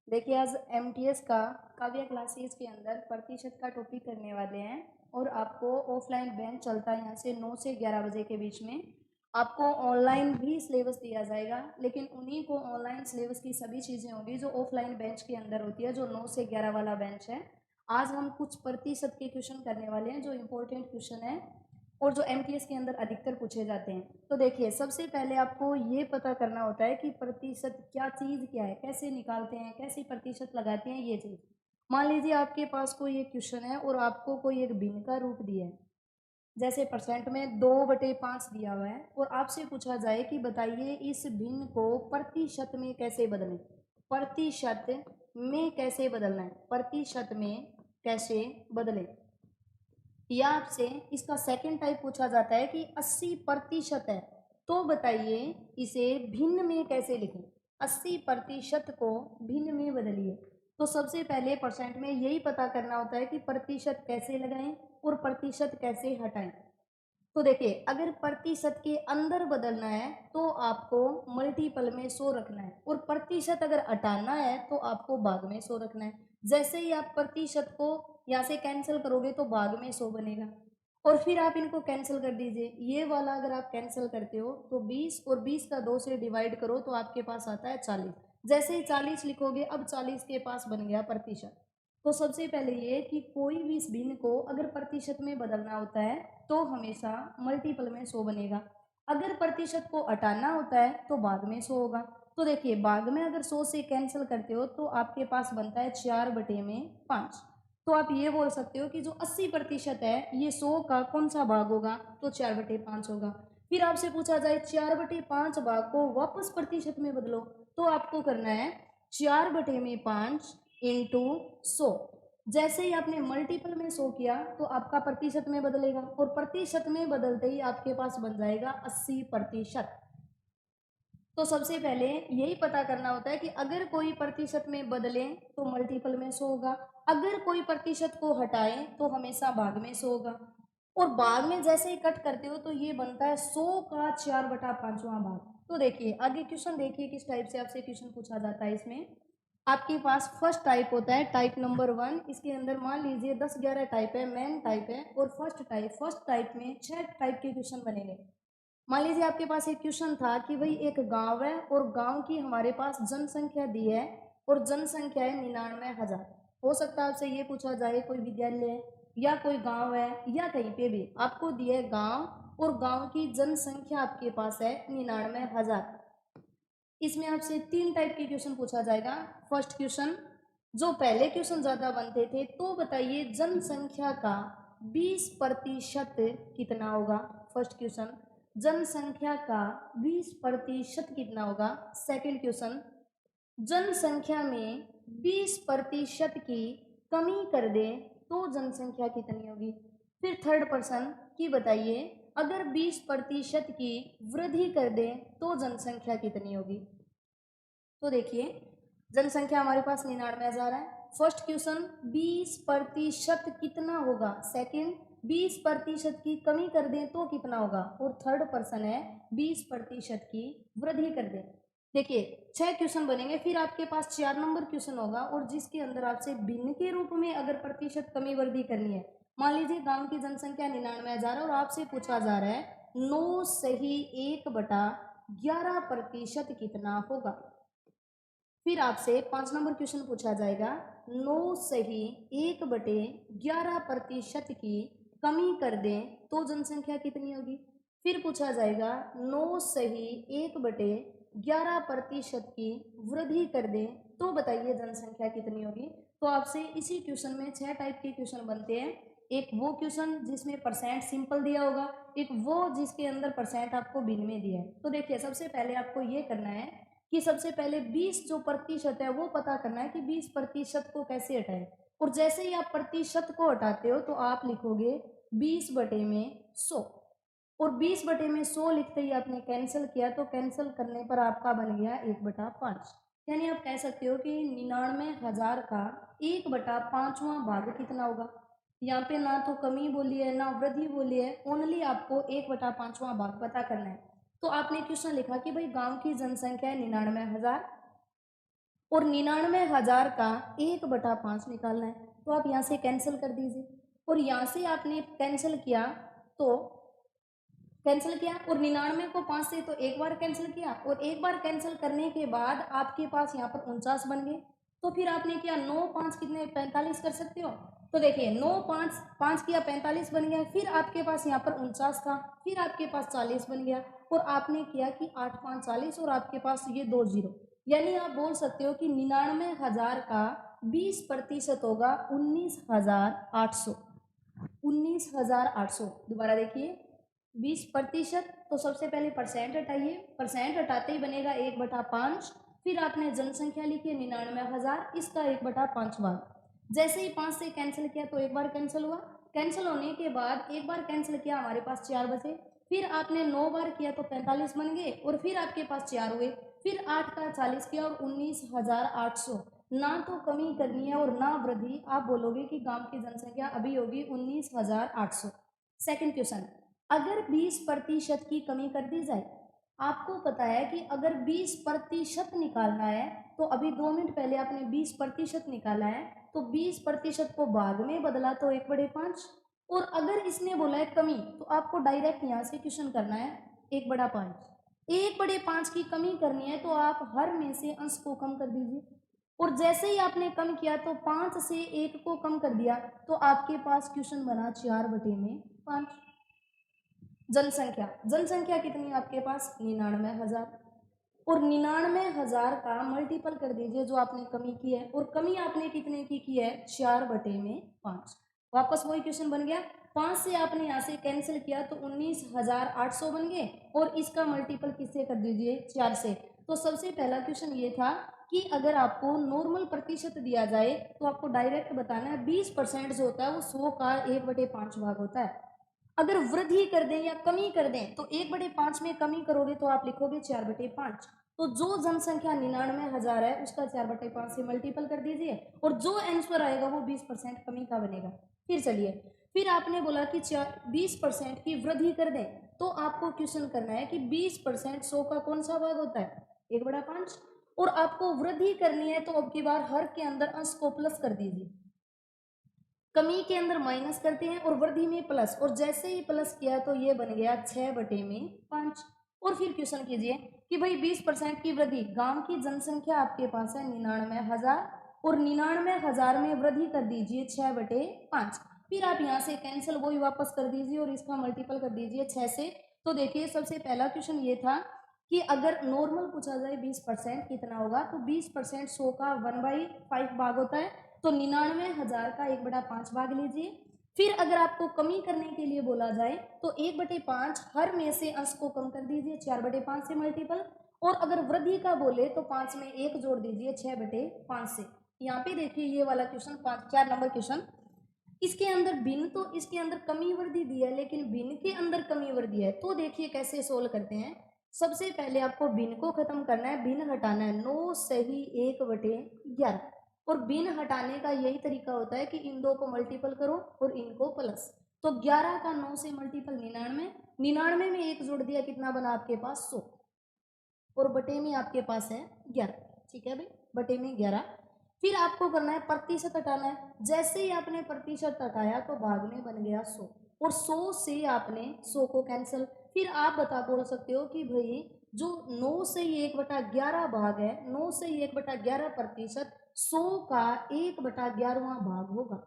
देखिए आज एमटीएस का काव्य क्लासेस के अंदर प्रतिशत का टॉपिक करने वाले हैं और आपको ऑफलाइन बैच चलता है यहाँ से 9 से 11 बजे के बीच में। आपको ऑनलाइन भी सिलेबस दिया जाएगा, लेकिन उन्हीं को ऑनलाइन सिलेबस की सभी चीज़ें होंगी जो ऑफलाइन बेंच के अंदर होती है, जो 9 से 11 वाला बेंच है। आज हम कुछ प्रतिशत के क्वेश्चन करने वाले हैं जो इम्पोर्टेंट क्वेश्चन है और जो एमटीएस के अंदर अधिकतर पूछे जाते हैं। तो देखिए सबसे पहले आपको ये पता करना होता है कि प्रतिशत क्या चीज़ क्या है, कैसे निकालते हैं, कैसे प्रतिशत लगाते हैं, ये चीज़। मान लीजिए आपके पास कोई एक क्वेश्चन है और आपको कोई एक भिन्न का रूप दिया है, जैसे परसेंट में 2/5 दिया हुआ है और आपसे पूछा जाए कि बताइए इस भिन्न को प्रतिशत में कैसे बदलें। प्रतिशत में कैसे बदलना है, प्रतिशत में कैसे बदलें। या आपसे इसका सेकंड टाइप पूछा जाता है कि 80% है, तो बताइए इसे भिन्न में कैसे लिखें। 80% को भिन्न में बदलिए। तो सबसे पहले परसेंट में यही पता करना होता है कि प्रतिशत कैसे लगाएं और प्रतिशत कैसे हटाएं। तो देखिए अगर प्रतिशत के अंदर बदलना है तो आपको मल्टीपल में 100 रखना है और प्रतिशत अगर हटाना है तो आपको भाग में 100 रखना है। जैसे ही आप प्रतिशत को यहाँ से कैंसिल करोगे तो भाग में 100 बनेगा और फिर आप इनको कैंसिल कर दीजिए। ये वाला अगर आप कैंसिल करते हो तो 20 और 20 का 2 से डिवाइड करो तो आपके पास आता है 40। जैसे ही 40 लिखोगे अब 40 के पास बन गया प्रतिशत। तो सबसे पहले ये कि कोई भी इस भिन्न को अगर प्रतिशत में बदलना होता है तो हमेशा मल्टीपल में 100 बनेगा। अगर प्रतिशत को हटाना होता है तो भाग में 100 होगा। तो देखिए भाग में अगर 100 से कैंसिल करते हो तो आपके पास बनता है 4/5। तो आप ये बोल सकते हो कि जो 80% है ये 100 का कौन सा भाग होगा, तो 4/5 होगा। फिर आपसे पूछा जाए 4/5 भाग को वापस प्रतिशत में बदलो, तो आपको करना है 4/5 इंटू 100। जैसे ही आपने मल्टीपल में 100 किया तो आपका प्रतिशत में बदलेगा और प्रतिशत में बदलते ही आपके पास बन जाएगा 80%। तो सबसे पहले यही पता करना होता है कि अगर कोई प्रतिशत में बदले तो मल्टीपल में 100 होगा, अगर कोई प्रतिशत को हटाए तो हमेशा भाग में 100 होगा। और भाग में जैसे ही कट करते हो तो ये बनता है 100 का 4/5वां भाग। तो देखिए आगे क्वेश्चन देखिए किस टाइप से आपसे क्वेश्चन पूछा जाता है। इसमें आपके पास फर्स्ट टाइप होता है टाइप नंबर 1। इसके अंदर मान लीजिए 10-11 टाइप है, मेन टाइप है और फर्स्ट टाइप में 6 टाइप के क्वेश्चन बनेंगे। मान लीजिए आपके पास एक क्वेश्चन था कि भाई एक गांव है और गांव की हमारे पास जनसंख्या दी है और जनसंख्या है 99,000। हो सकता है आपसे ये पूछा जाए कोई विद्यालय या कोई गांव है या कहीं पे भी आपको दिया है गांव और गांव की जनसंख्या आपके पास है 99,000। इसमें आपसे 3 टाइप के क्वेश्चन पूछा जाएगा। फर्स्ट क्वेश्चन, जो पहले क्वेश्चन ज्यादा बनते थे, तो बताइए जनसंख्या का 20% कितना होगा। फर्स्ट क्वेश्चन, जनसंख्या का 20% कितना होगा। सेकंड क्वेश्चन, जनसंख्या में 20% की कमी कर दें तो जनसंख्या कितनी होगी। फिर थर्ड प्रश्न कि बताइए अगर 20% की वृद्धि कर दें तो जनसंख्या कितनी होगी। तो देखिए जनसंख्या हमारे पास 99,000 है। फर्स्ट क्वेश्चन 20% कितना होगा, सेकंड 20% की कमी कर दें तो कितना होगा और थर्ड प्रश्न है 20% की वृद्धि कर दें। देखिए 6 क्वेश्चन बनेंगे, फिर आपके पास 4 नंबर क्वेश्चन होगा और जिसके अंदर आपसे भिन्न के रूप में अगर प्रतिशत कमी वृद्धि करनी है। मान लीजिए गांव की जनसंख्या 99,000 और आपसे पूछा जा रहा है 9 सही 1/11% कितना होगा। फिर आपसे 5 नंबर क्वेश्चन पूछा जाएगा 9 सही 1/11% की कमी कर दें तो जनसंख्या कितनी होगी। फिर पूछा जाएगा 9 सही 1/11% की वृद्धि कर दें तो बताइए जनसंख्या कितनी होगी। तो आपसे इसी क्वेश्चन में 6 टाइप के क्वेश्चन बनते हैं। एक वो क्वेश्चन जिसमें परसेंट सिंपल दिया होगा, एक वो जिसके अंदर परसेंट आपको भिन्न में दिया है। तो देखिए सबसे पहले आपको ये करना है कि सबसे पहले 20 जो प्रतिशत है वो पता करना है कि 20% को कैसे हटाएं। और जैसे ही आप प्रतिशत को हटाते हो तो आप लिखोगे 20/100 और 20/100 लिखते ही आपने कैंसिल किया तो कैंसिल करने पर आपका बन गया 1/5। यानी आप कह सकते हो कि 99,000 का 1/5वां भाग कितना होगा। यहाँ पे ना तो कमी बोली है ना वृद्धि बोली है, ओनली आपको 1/5वां भाग पता करना है। तो आपने क्वेश्चन लिखा कि भाई गांव की जनसंख्या है 99,000 और 99,000 का 1/5 निकालना है। तो आप यहाँ से कैंसिल कर दीजिए और यहाँ से आपने कैंसिल किया तो कैंसिल किया और 99 को 5 से तो एक बार कैंसिल किया और एक बार कैंसिल करने के बाद आपके पास यहाँ पर 49 बन गए। तो फिर आपने किया 9 5 कितने 45 कर सकते हो। तो देखिए 9 5 5 किया 45 बन गया। फिर आपके पास यहाँ पर 49 था, फिर आपके पास 40 बन गया और आपने किया कि 8 5 40 और आपके पास ये 2 जीरो। यानी आप बोल सकते हो कि 99,000 का 20% होगा 19,800। 19,800 दोबारा देखिए 20%। तो सबसे पहले परसेंट हटाइए, परसेंट हटाते ही बनेगा 1/5। फिर आपने जनसंख्या लिखी 99,000, इसका 1/5 भाग। जैसे ही 5 से कैंसिल किया तो एक बार कैंसिल हुआ, कैंसिल होने के बाद एक बार कैंसिल किया हमारे पास 4 बचे। फिर आपने 9 बार किया तो 45 बन गए और फिर आपके पास 4 हुए। फिर 8 का 40 किया और 19,800। ना तो कमी करनी है और ना वृद्धि। आप बोलोगे कि गांव की जनसंख्या अभी होगी 19,800। सेकंड क्वेश्चन, अगर 20% की कमी कर दी जाए। आपको पता है कि अगर 20% निकालना है तो अभी 2 मिनट पहले आपने 20% निकाला है तो 20% को भाग में बदला तो 1/5। और अगर इसने बोला है कमी तो आपको डायरेक्ट यहाँ से क्वेश्चन करना है 1/5। 1/5 की कमी करनी है तो आप हर में से अंश को कम कर दीजिए और जैसे ही आपने कम किया तो 5 से 1 को कम कर दिया तो आपके पास क्वेश्चन बना 4/5। जनसंख्या, जनसंख्या कितनी है आपके पास 99,000 और 99,000 का मल्टीपल कर दीजिए जो आपने कमी की है और कमी आपने कितने की है 4/5। वापस वही क्वेश्चन बन गया। 5 से आपने यहाँ से कैंसिल किया तो 19,800 बन गए और इसका मल्टीपल किससे कर दीजिए 4 से। तो सबसे पहला क्वेश्चन ये था कि अगर आपको नॉर्मल प्रतिशत दिया जाए तो आपको डायरेक्ट बताना है 20% जो होता है वो 100 का 1/5 भाग होता है। अगर वृद्धि कर दें या कमी कर दें तो 1/5 में कमी करोगे तो आप लिखोगे 4/5। तो जो जनसंख्या 99,000 है उसका 4/5 से मल्टीपल कर दीजिए और जो आंसर आएगा वो 20% कमी का बनेगा। फिर चलिए, फिर आपने बोला कि 20% की वृद्धि कर दें तो आपको क्वेश्चन करना है कि 20% 100 का कौन सा भाग होता है 1/5। और आपको वृद्धि करनी है तो अब की बार हर के अंदर अंश को प्लस कर दीजिए, कमी के अंदर माइनस करते हैं और वृद्धि में प्लस। और जैसे ही प्लस किया तो ये बन गया 6/5। और फिर क्वेश्चन कीजिए कि भाई 20% की वृद्धि, गांव की जनसंख्या आपके पास है 99,000 और 99,000 में वृद्धि कर दीजिए 6/5। फिर आप यहाँ से कैंसिल वही वापस कर दीजिए और इसका मल्टीपल कर दीजिए 6 से। तो देखिए सबसे पहला क्वेश्चन ये था कि अगर नॉर्मल पूछा जाए 20% कितना होगा तो 20% 100 का 1/5 भाग होता है। तो 99,000 का 1/5 भाग लीजिए। फिर अगर आपको कमी करने के लिए बोला जाए तो 1/5 हर में से अंश को कम कर दीजिए 4/5 से मल्टीपल। और अगर वृद्धि का बोले तो 5 में 1 जोड़ दीजिए 6/5 से। यहाँ पे देखिए ये वाला क्वेश्चन 4 नंबर क्वेश्चन, इसके अंदर भिन्न तो इसके अंदर कमी वृद्धि दी है लेकिन भिन्न के अंदर कमी वृद्धि है। तो देखिए कैसे सोल्व करते हैं। सबसे पहले आपको भिन्न को खत्म करना है, भिन्न हटाना है 9 सही 1/11। और भिन्न हटाने का यही तरीका होता है कि इन दो को मल्टीपल करो और इनको प्लस। तो 11 का 9 से मल्टीपल 99, 99 में 1 जोड़ दिया कितना बना आपके पास 100 और बटे में आपके पास है 11। ठीक है भाई, बटे में 11। फिर आपको करना है प्रतिशत हटाना है। जैसे ही आपने प्रतिशत हटाया तो भाग में बन गया 100 और 100 से आपने 100 को कैंसिल। फिर आप बोल सकते हो कि भाई जो 9 से 1/11 भाग है, 9 से 1/11 प्रतिशत 100 का 1/11वां भाग होगा।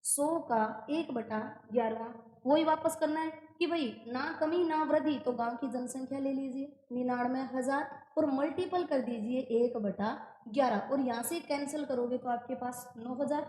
100 का 1/11 वही वापस करना है कि भाई ना कमी ना वृद्धि। तो गांव की जनसंख्या ले लीजिए 99,000 और मल्टीपल कर दीजिए 1/11 और यहाँ से कैंसिल करोगे तो आपके पास 9,000।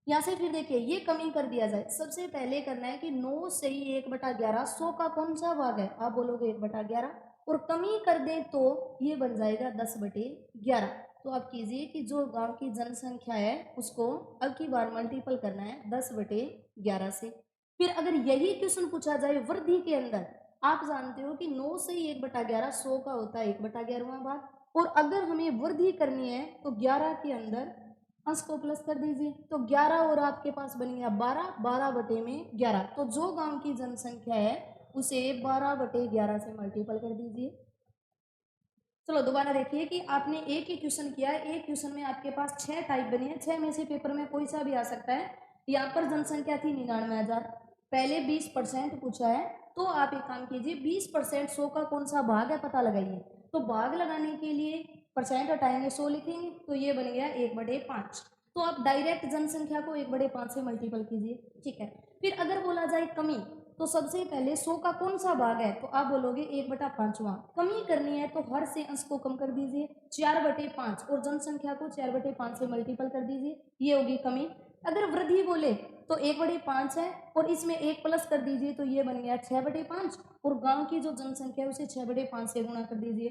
यहाँ से फिर देखिए ये कमी कर दिया जाए। सबसे पहले करना है कि 9 से ही 1/11 100 का कौन सा भाग है, आप बोलोगे 1/11 और कमी कर दें तो ये बन जाएगा 10/11। तो आप कीजिए कि जो गांव की जनसंख्या है उसको अब की बार मल्टीपल करना है 10/11 से। फिर अगर यही क्वेश्चन पूछा जाए वृद्धि के अंदर, आप जानते हो कि 9 से ही 1/11 100 का होता है 1/11वां भाग। और अगर हमें वृद्धि करनी है तो 11 के अंदर अंश को प्लस कर दीजिए तो 11 और आपके पास बन गया 12, 12/11। तो जो गांव की जनसंख्या है उसे 12/11 से मल्टीपल कर दीजिए। चलो दोबारा देखिए कि आपने एक ही क्वेश्चन किया है, एक क्वेश्चन में आपके पास 6 टाइप बनी है, 6 में से पेपर में कोई सा भी आ सकता है। यहाँ पर जनसंख्या थी 99,000, पहले 20% पूछा है, तो आप एक काम कीजिए 20% 100 का कौन सा भाग है पता लगाइए। तो भाग लगाने के लिए परसेंट हटाएंगे, 100 लिखेंगे, तो ये बन गया 1/5। तो आप डायरेक्ट जनसंख्या को 1/5 से मल्टीपल कीजिए, ठीक है। फिर अगर बोला जाए कमी, तो सबसे पहले 100 का कौन सा भाग है, तो आप बोलोगे 1/5। कमी करनी है तो हर से अंश को कम कर दीजिए, 4/5, और जनसंख्या को 4/5 से मल्टीपल कर दीजिए, ये होगी कमी। अगर वृद्धि बोले तो 1/5 है और इसमें 1 प्लस कर दीजिए, तो ये बन गया 6/5, और गांव की जो जनसंख्या है उसे 6/5 से गुणा कर दीजिए।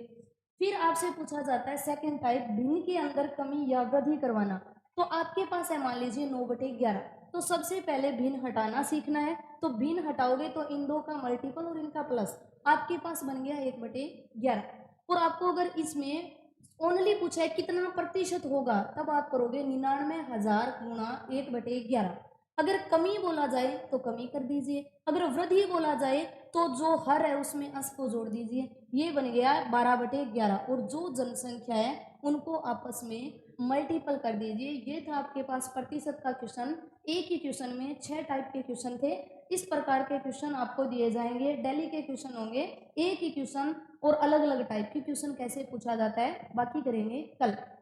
फिर आपसे पूछा जाता है सेकंड टाइप, भिन्न के अंदर कमी या वृद्धि करवाना। तो आपके पास है मान लीजिए 9/11, तो सबसे पहले भिन्न हटाना सीखना है। तो भिन्न हटाओगे तो इन दो का मल्टीपल और इनका प्लस, आपके पास बन गया 1/11। और आपको अगर इसमें ओनली पूछा है कितना प्रतिशत होगा, तब आप करोगे 99,000 गुणा 1/11। अगर कमी बोला जाए तो कमी कर दीजिए, अगर वृद्धि बोला जाए तो जो हर है उसमें अंश को जोड़ दीजिए, ये बन गया 12/11, और जो जनसंख्या है उनको आपस में मल्टीपल कर दीजिए। ये था आपके पास प्रतिशत का क्वेश्चन। एक ही क्वेश्चन में 6 टाइप के क्वेश्चन थे। इस प्रकार के क्वेश्चन आपको दिए जाएंगे, डेली के क्वेश्चन होंगे, एक ही क्वेश्चन और अलग अलग टाइप के क्वेश्चन कैसे पूछा जाता है बाकी करेंगे कल।